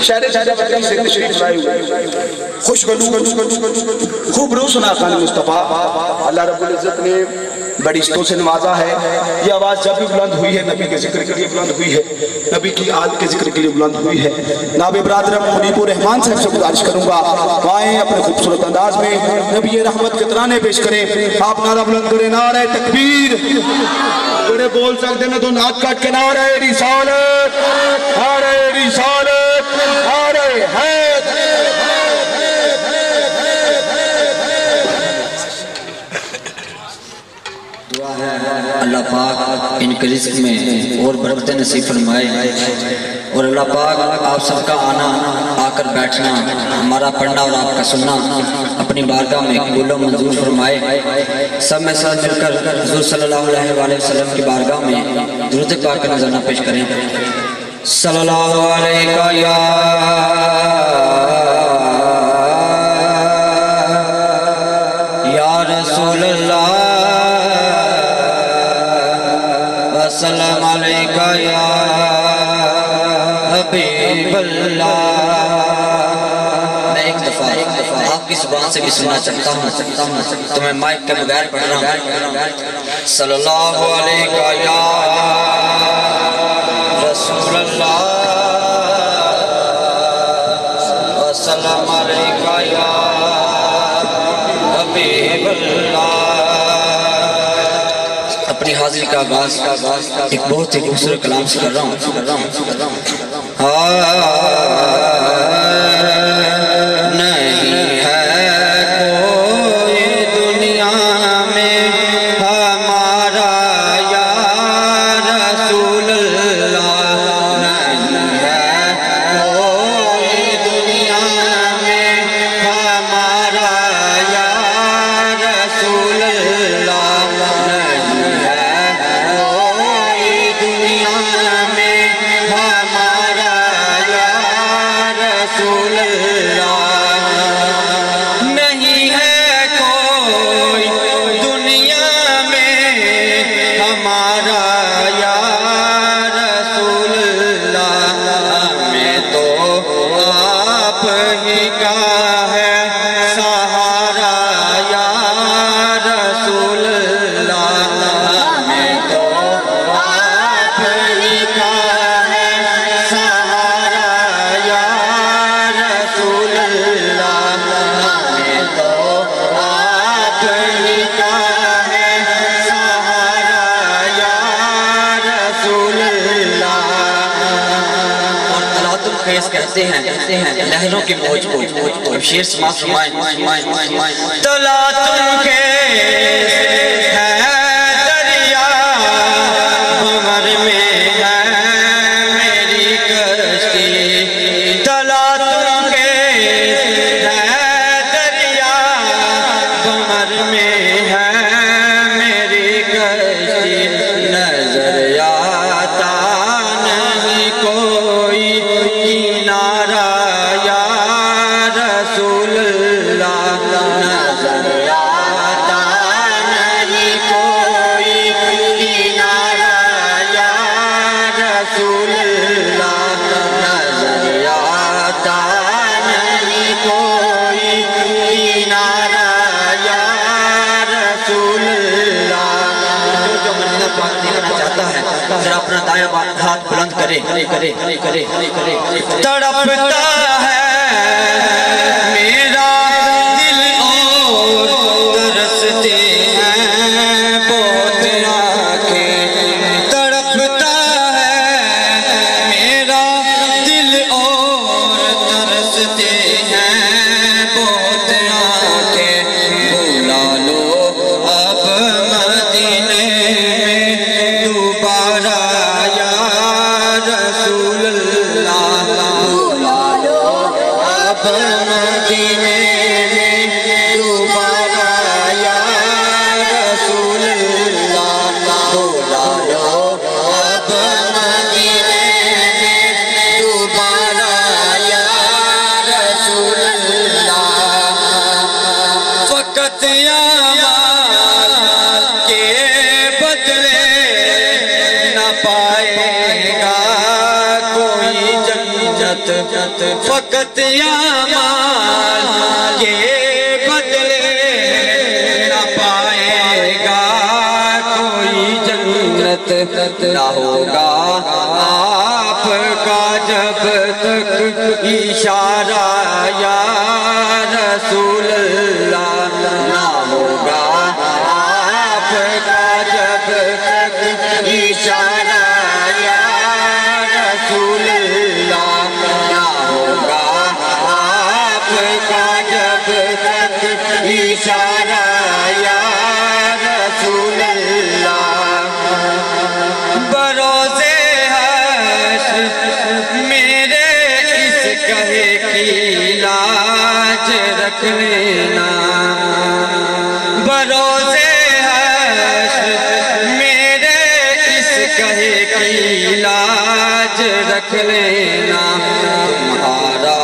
شہر جدہ سے تشریف لائے ہوئے خوشگلو خوب رو سنا خان مصطفیٰ اللہ رب العزت نے بڑی استوں سے نوازا ہے. یہ آواز جب بھی بلند ہوئی ہے نبی کے ذکر کے لیے بلند ہوئی ہے, نبی کی آل کے ذکر کے لیے بلند ہوئی ہے. ناب برادر منیب الرحمان صاحب سے گزارش کروں گا وائیں اپنے خوبصورت انداز میں نبی رحمت کے ترانے پیش کریں. آپ نعرہ بلند کریں نعرہ تکبیر, بڑے بول سکتے ہیں تو ناک کٹ کے نعرہ رسالت, نعرہ رسالت, نعرہ حیدر. اللہ پاک ان کے رزق میں اور برکتیں نصیب فرمائے, اور اللہ پاک آپ سب کا آنا, آ کر بیٹھنا, ہمارا پڑھنا اور آپ کا سننا اپنی بارگاہ میں قبول و منظور فرمائے. سب میں ساتھ مل کر حضور صلی اللہ علیہ وسلم کی بارگاہ میں درود پاک کا نذرانہ پیش کریں. صلی اللہ علیہ یا رسول اللہ, السلام علیکہ یا حبیب اللہ. میں ایک دفعہ آپ کی زبان سے بھی سننا چاہتا ہوں تو میں مائک کے بغیر پڑھ رہا ہوں. صلی اللہ علیکہ یا رسول اللہ, السلام علیکہ یا حبیب اللہ. حاضری کا آغاز ایک بہت ہی خوبصورت کلام سے کر رہا ہوں. نہیں ہے کوئی دنیا میں ہمارا یا رسول اللہ, نہیں ہے کوئی دنیا میں ہمارا یا رسول اللہ, کہتے ہیں لہروں کی موج کو. اب شیر سماعت فرمائیں. تلا تم کے ہے دریا بھنور میں ہے میری کشتی, تلا تم کے ہے دریا بھنور میں ہے میری کشتی, نظر آتا نہیں کوئی کنارہ یا رسول اللہ, نظر آتا نہیں کوئی کنارہ یا رسول اللہ, نظر آتا نہیں کوئی کنارہ یا رسول اللہ. جو منت پاک دیکھنا چاہتا ہے ذرا اپنا دائیں ہاتھ بلند کرے. تڑپتا ہے میرا دل اور ترستے ہیں بہت آنکھیں, تڑپتا ہے میرا دل اور ترستے ہیں بہت آنکھیں, بلا لو اب مدینے میں دوبارہ یا رسول اللہ, بلا لو اب مدینے جنت فقط اعمال کے بدلے نہ پائے گا کوئی جنت نہ ہوگا آپ کا جب تک اشارہ یا رسول اللہ نہ ہوگا آپ کا جب تک اشارہ یا رسول اللہ نہ ہوگا آپ کا جب تک اشارہ یا رسول اللہ بروزے حشر میرے اس کہے کی لاج رکھ لینا بروزے حشر میرے اس کہے کی لاج رکھ لینا تمہارا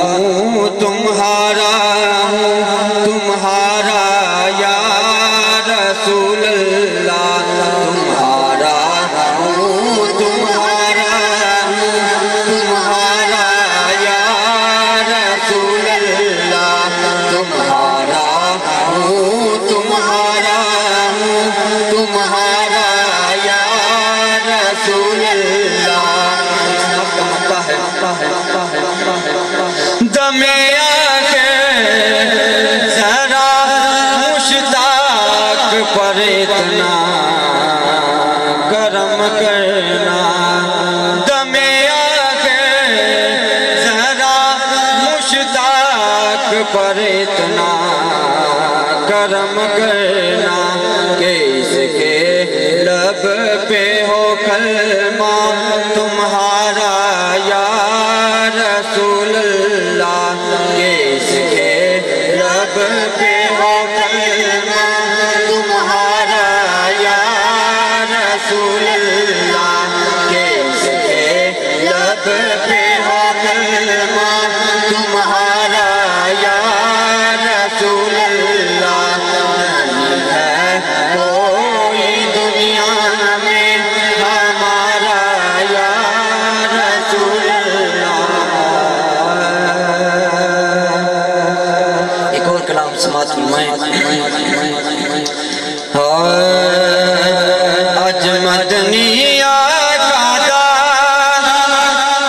ہوں تمہارا ہوں تمہارا یا رسول اللہ تمہارا ہوں تمہارا ہوں تمہارا یا رسول اللہ تمہارا ہوں تمہارا ہوں تمہارا یا رسول اللہ دم ذرا مشتاق پر اتنا کرم کرنا دم ذرا مشتاق پر اتنا کرم کرنا کہ اس کے لب پہ ہو کلمہ تمہارا یا رسول اللہ کہ اس کے لب پہ ہو کلمہ تمہارا یا رسول اللہ کہ اس کے لب پہ ہو کلمہ تمہارا یا رسول اللہ نہیں ہے کوئی دنیا میں ہمارا یا رسول اللہ ایک اور کلام سماعت فرمائیں اج مدنی آقا دا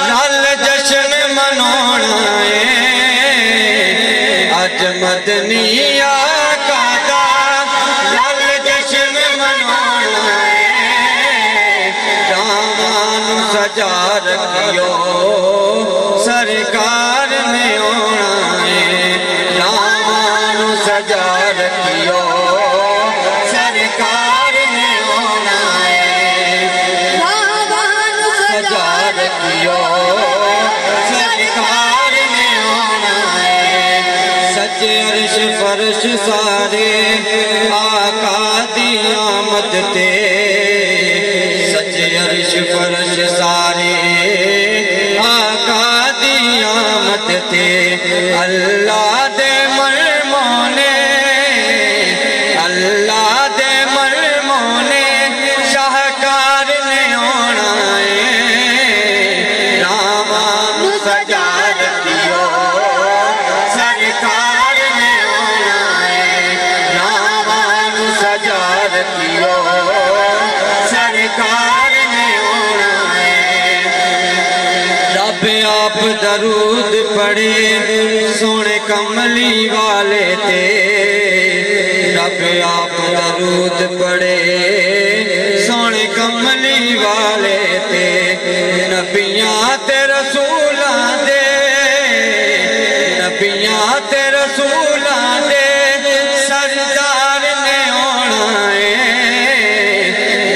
نال جشن منونا ہے اج مدنی آقا دا نال جشن منونا ہے رامان سجا رکھیو سرکار نے آنا ہے رامان سجا رکھیو سرکار نے آنا ہے سجا رکھیو سرکار نے آنا ہے سچے عرش فرش سارے آقا دی آمد تے سچے عرش فرش سارے آقا دی آمد تے اللہ دے مرمونے اللہ دے مرمونے شاہکار نے آنا ہے رامان سجا رکھیو سرکار نے آنا ہے رامان سجا رکھیو سرکار نے آنا ہے رب آپ درود پڑھے سونے کملی والے تے رب آپ درود پڑھے سونے کملی والے تے نبیاں تے رسولاں دے نبیاں تے رسولاں دے سردار نے آنا ہے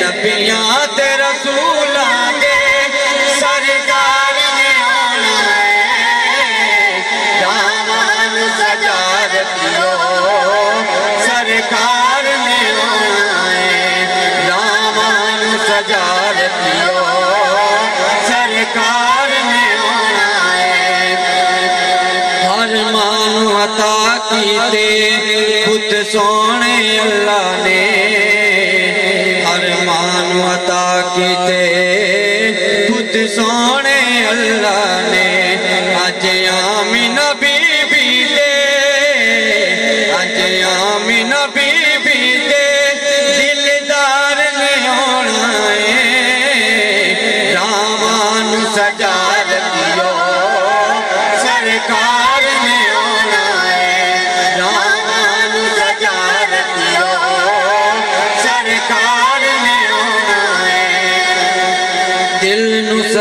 نبیاں تے رسولاں دے سردار نے آنا ہے رامان سجا رکھیو سرکار نے آنا ہے رامان سجا رکھیو سرکار نے آنا ہے ہر مانو عطا کیتے خود سونے اللہ نے ہر مانو عطا کیتے خود سونے اللہ نے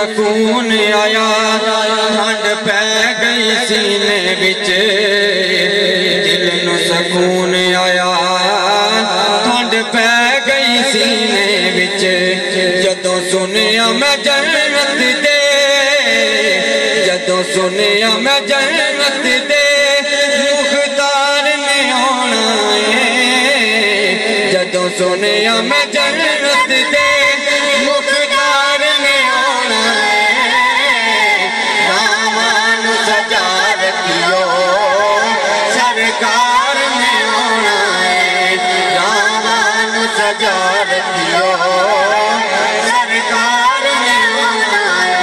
سکون آیا ٹھنڈ پہ گئی سینے وچ دل نو سکون آیا ٹھنڈ پہ گئی سینے وچ جدوں سنیا میں جنت دے جدوں سنیا میں جنت دے مختار نے آنا ہے جدوں سنیا میں جنت دے مختار نے آنا ہے رامان سجا رکھیو سرکار نے آنا ہے رامان سجا رکھیو سرکار نے آنا ہے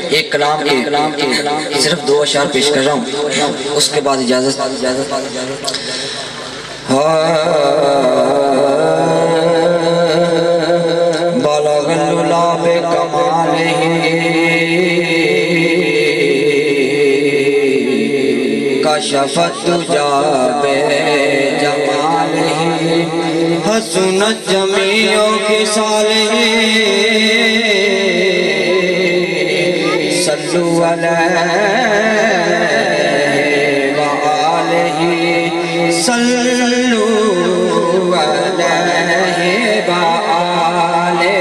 ایک کلام کے صرف 2 اشعار پیش کر رہا ہوں اس کے بعد اجازت بالغ العلا بکمالہ کشف الدجا بجمالہ حسنت جمیع خصالہ صلو علیہ وآلہ صلو علیہ وآلہ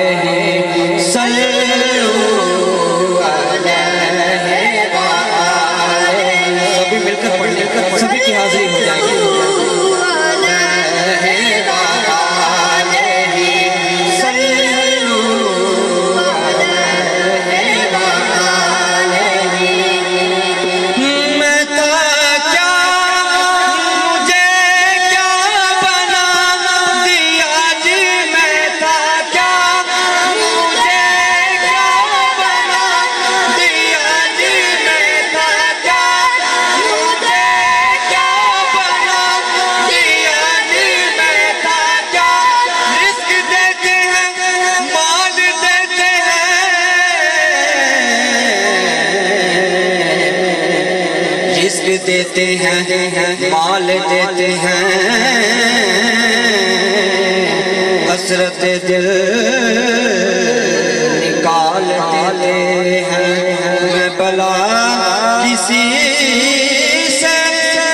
صلو علیہ وآلہ سبھی مل کر پڑھیں سبھی کی حاضری ہو جائے گی دیتے ہیں مال دیتے ہیں حسرت دل نکال دیتے ہیں میں بلا کسی سے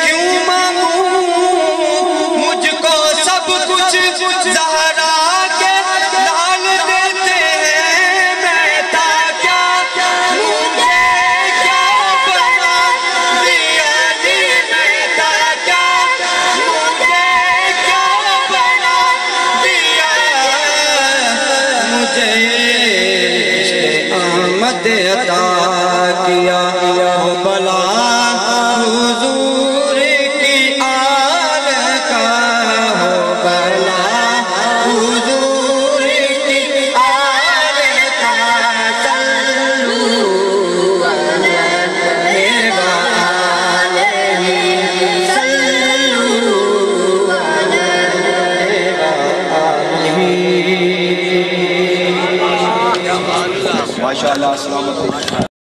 کیوں مانگوں مجھ کو سب کچھ زہرا کے ڈال دیتے ہیں میں تھا کیا مجھے کیا بنا دیا جی میں تھا کیا مجھے کیا بنا دیا مجھے عشق احمد عطا کیا ہو بلا حضور کی آل کا ہو بلا حضور کی آل کا صلو علیہ وآلہ صلو علیہ وآلہ ماشاءاللہ السلام علیکم